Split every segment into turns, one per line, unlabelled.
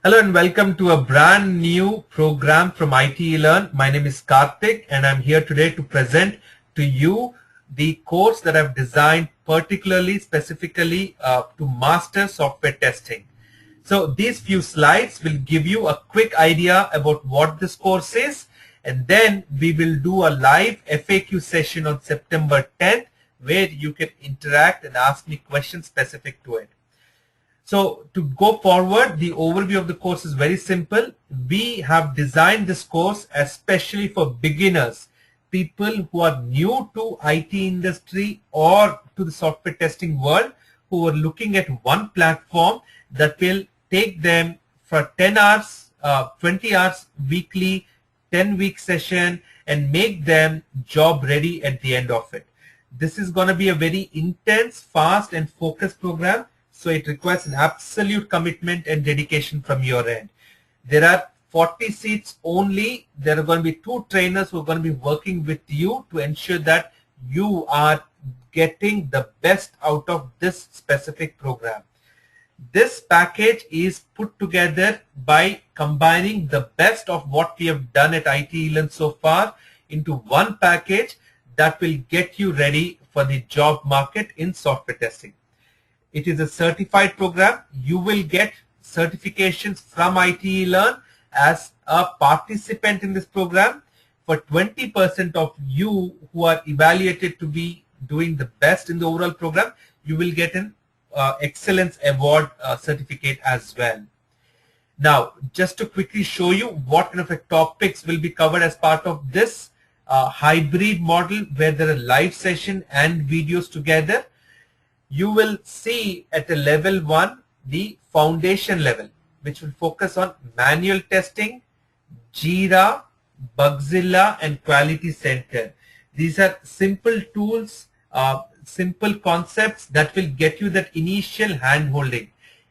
Hello and welcome to a brand new program from IT Learn. My name is Karthik and I'm here today to present to you the course that I've designed particularly, specifically to master software testing. So these few slides will give you a quick idea about what this course is, and then we will do a live FAQ session on September 10th where you can interact and ask me questions specific to it. So to go forward, the overview of the course is very simple. We have designed this course especially for beginners, people who are new to IT industry or to the software testing world, who are looking at one platform that will take them for 10 hours, 20 hours weekly, 10-week session, and make them job ready at the end of it. This is going to be a very intense, fast, and focused program. So it requires an absolute commitment and dedication from your end. There are 40 seats only. There are going to be 2 trainers who are going to be working with you to ensure that you are getting the best out of this specific program. This package is put together by combining the best of what we have done at IT Learn so far into one package that will get you ready for the job market in software testing. It is a certified program. You will get certifications from IT Learn as a participant in this program. For 20% of you who are evaluated to be doing the best in the overall program, you will get an Excellence Award certificate as well. Now, just to quickly show you what kind of topics will be covered as part of this hybrid model where there are live session and videos together. You will see at a level 1 the foundation level, which will focus on manual testing, Jira, Bugzilla, and Quality Center. These are simple tools, simple concepts that will get you that initial hand-holding.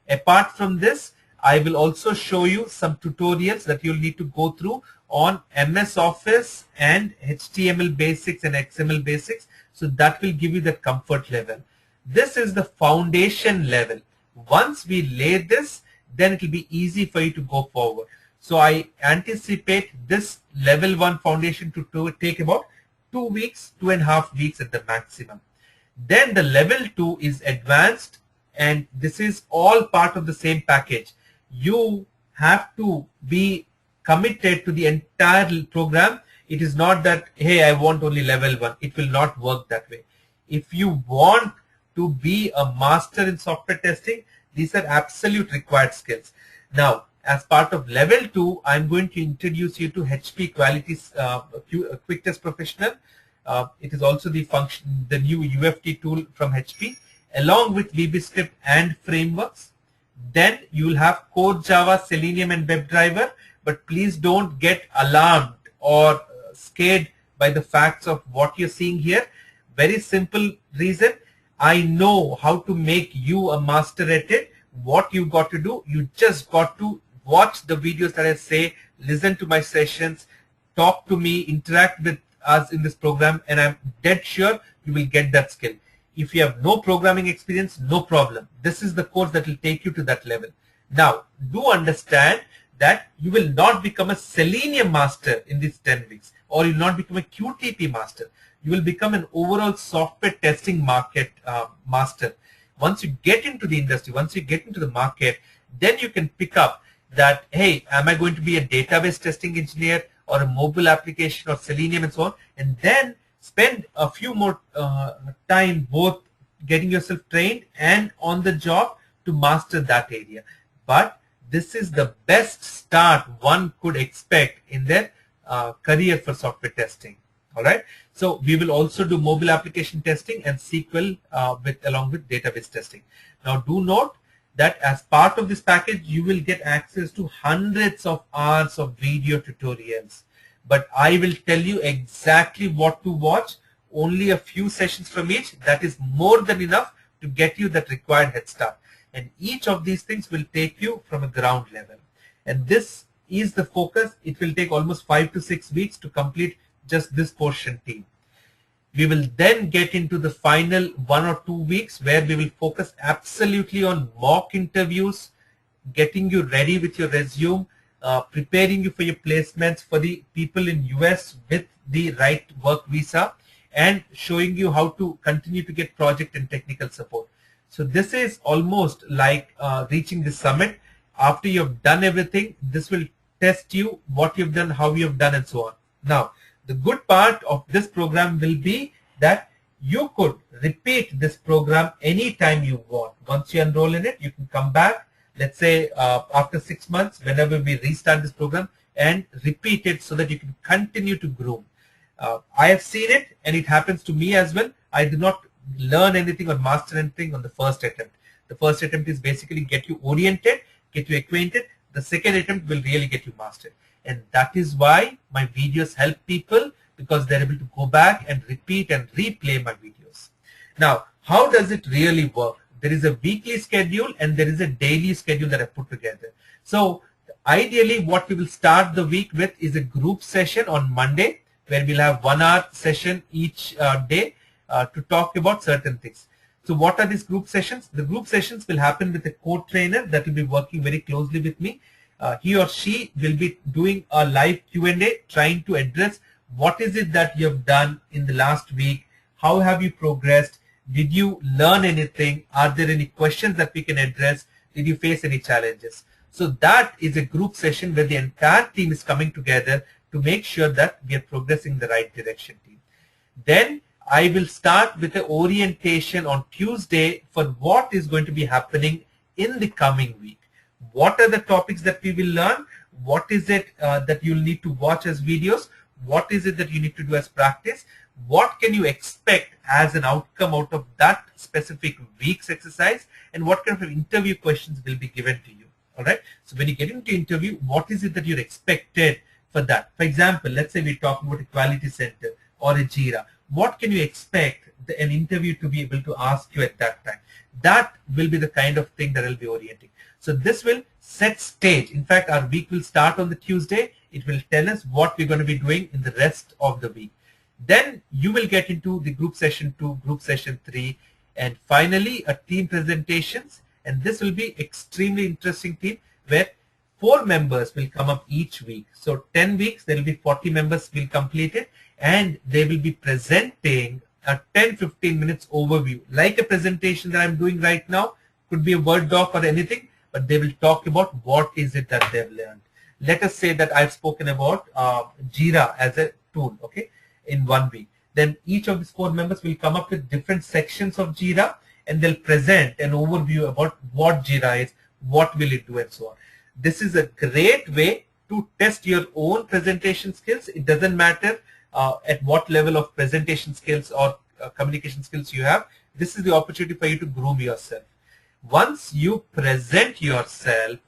Apart from this, I will also show you some tutorials that you'll need to go through on MS Office and HTML basics and XML basics. So that will give you that comfort level. This is the foundation level. Once we lay this, then it will be easy for you to go forward. So I anticipate this level 1 foundation to take about 2 weeks, 2.5 weeks at the maximum. Then the level 2 is advanced, and this is all part of the same package. You have to be committed to the entire program. It is not that, hey, I want only level 1. It will not work that way. If you want to be a master in software testing, these are absolute required skills. Now, as part of level 2, I'm going to introduce you to HP Quality Quick Test Professional. It is also the new UFT tool from HP, along with VB Script and frameworks. Then you will have Core Java, Selenium, and WebDriver, but please don't get alarmed or scared by the facts of what you're seeing here. Very simple reason. I know how to make you a master at it. What you got to do, you just got to watch the videos that I say, listen to my sessions, talk to me, interact with us in this program, and I'm dead sure you will get that skill. If you have no programming experience, no problem. This is the course that will take you to that level. Now, do understand that you will not become a Selenium master in these 10 weeks, or you will not become a QTP master. You will become an overall software testing market master. Once you get into the industry, once you get into the market, then you can pick up that, hey, am I going to be a database testing engineer or a mobile application or Selenium and so on, and then spend a few more time both getting yourself trained and on the job to master that area. But this is the best start one could expect in their career for software testing. All right. So we will also do mobile application testing and SQL along with database testing. Now do note that as part of this package, you will get access to hundreds of hours of video tutorials. But I will tell you exactly what to watch, only a few sessions from each. That is more than enough to get you that required head start. And each of these things will take you from a ground level. And this is the focus. It will take almost 5 to 6 weeks to complete just this portion team. We will then get into the final 1 or 2 weeks where we will focus absolutely on mock interviews, getting you ready with your resume, preparing you for your placements for the people in US with the right work visa, and showing you how to continue to get project and technical support. So this is almost like reaching the summit. After you've done everything, this will test you what you've done, how you've done, and so on. Now, the good part of this program will be that you could repeat this program anytime you want. Once you enroll in it, you can come back, let's say after 6 months, whenever we restart this program, and repeat it so that you can continue to groom. I have seen it, and it happens to me as well. I do not learn anything or master anything on the first attempt. The first attempt is basically get you oriented, get you acquainted. The second attempt will really get you mastered. And that is why my videos help people, because they're able to go back and repeat and replay my videos. Now, how does it really work? There is a weekly schedule and there is a daily schedule that I put together. So ideally, what we will start the week with is a group session on Monday, where we'll have 1 hour session each day to talk about certain things. So what are these group sessions? The group sessions will happen with a co-trainer that will be working very closely with me. He or she will be doing a live Q&A, trying to address what is it that you have done in the last week, how have you progressed, did you learn anything, are there any questions that we can address, did you face any challenges. So that is a group session where the entire team is coming together to make sure that we are progressing in the right direction, team. Then I will start with the orientation on Tuesday for what is going to be happening in the coming week. What are the topics that we will learn? What is it that you'll need to watch as videos? What is it that you need to do as practice? What can you expect as an outcome out of that specific week's exercise? And what kind of interview questions will be given to you? All right. So when you get into interview, what is it that you're expected for that? For example, let's say we're talking about a quality center or a jira. What can you expect an interview to be able to ask you at that time? That will be the kind of thing that I'll be orienting. So this will set stage. In fact, our week will start on the Tuesday. It will tell us what we're going to be doing in the rest of the week. Then you will get into the group session 2, group session 3, and finally a team presentations. And this will be extremely interesting team where 4 members will come up each week. So 10 weeks, there will be 40 members will complete it, and they will be presenting a 10-15 minutes overview, like a presentation that I'm doing right now. Could be a Word doc or anything, but they will talk about what is it that they've learned. Let us say that I've spoken about Jira as a tool, okay, in 1 week. Then each of these 4 members will come up with different sections of Jira, and they'll present an overview about what Jira is, what will it do, and so on. This is a great way to test your own presentation skills. It doesn't matter at what level of presentation skills or communication skills you have. This is the opportunity for you to groom yourself. Once you present yourself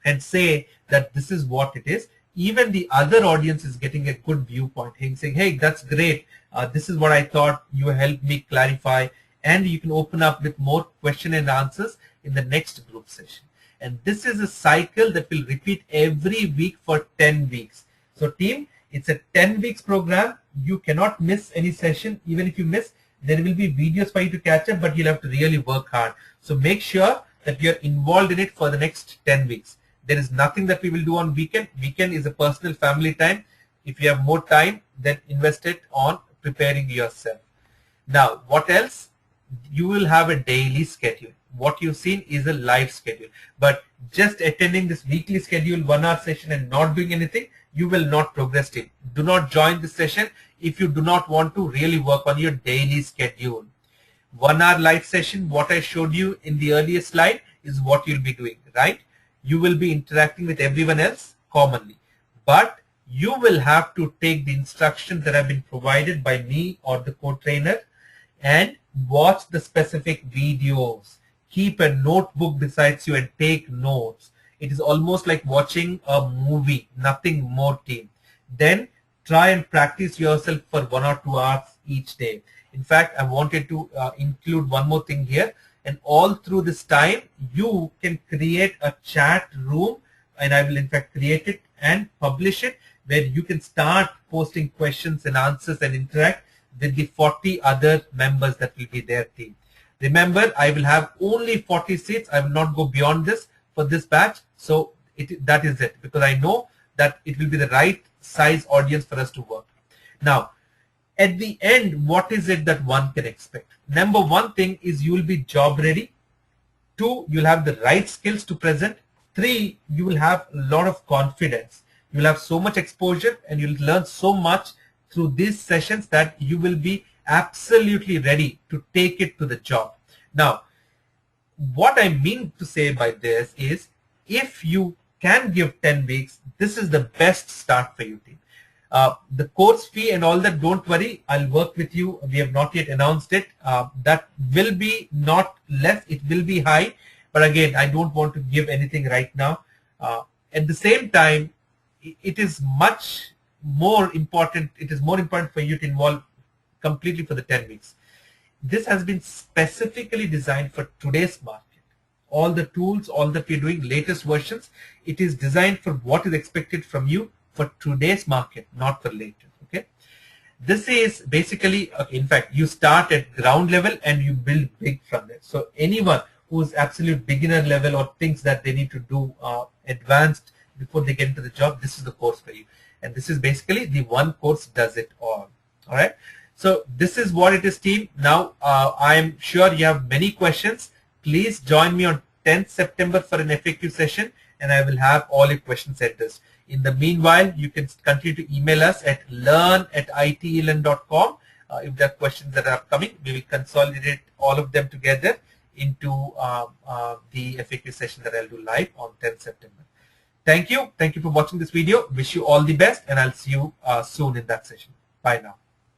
and say that this is what it is, even the other audience is getting a good viewpoint, saying, hey, that's great. This is what I thought. You helped me clarify. And you can open up with more question and answers in the next group session. And this is a cycle that will repeat every week for 10 weeks. So team, it's a 10 weeks program. You cannot miss any session. Even if you miss, there will be videos for you to catch up, but you'll have to really work hard. So make sure that you're involved in it for the next 10 weeks. There is nothing that we will do on weekend. Weekend is a personal family time. If you have more time, then invest it on preparing yourself. Now, what else? You will have a daily schedule. What you've seen is a live schedule. But just attending this weekly schedule 1 hour session and not doing anything, you will not progress it. Do not join this session if you do not want to really work on your daily schedule. 1 hour live session, what I showed you in the earlier slide is what you'll be doing, right? You will be interacting with everyone else commonly. But you will have to take the instructions that have been provided by me or the co-trainer and watch the specific videos. Keep a notebook besides you and take notes. It is almost like watching a movie, nothing more, team. Then try and practice yourself for 1 or 2 hours each day. In fact, I wanted to include one more thing here. And all through this time, you can create a chat room, and I will in fact create it and publish it, where you can start posting questions and answers and interact with the 40 other members that will be there, team. Remember, I will have only 40 seats. I will not go beyond this for this batch. So that is it, because I know that it will be the right size audience for us to work. Now, at the end, what is it that one can expect? Number one thing is you will be job ready. 2, you'll have the right skills to present. 3, you will have a lot of confidence. You'll have so much exposure and you'll learn so much through these sessions that you will be absolutely ready to take it to the job. Now, what I mean to say by this is, if you can give 10 weeks, this is the best start for you, team. The course fee and all that, don't worry, I'll work with you. We have not yet announced it. That will be not less, it will be high. But again, I don't want to give anything right now. At the same time, it is much more important. It is more important for you to involve completely for the 10 weeks. This has been specifically designed for today's market. All the tools, all that we're doing, latest versions, it is designed for what is expected from you for today's market, not for later. Okay, this is basically, in fact, you start at ground level and you build big from there. So anyone who's absolute beginner level or thinks that they need to do advanced before they get into the job, this is the course for you. And this is basically the one course does it all. All right. So this is what it is, team. Now, I'm sure you have many questions. Please join me on 10th September for an FAQ session, and I will have all your questions addressed. In the meanwhile, you can continue to email us at learn@itelearn.com. If there are questions that are coming, we will consolidate all of them together into the FAQ session that I'll do live on 10th September. Thank you. Thank you for watching this video. Wish you all the best, and I'll see you soon in that session. Bye now.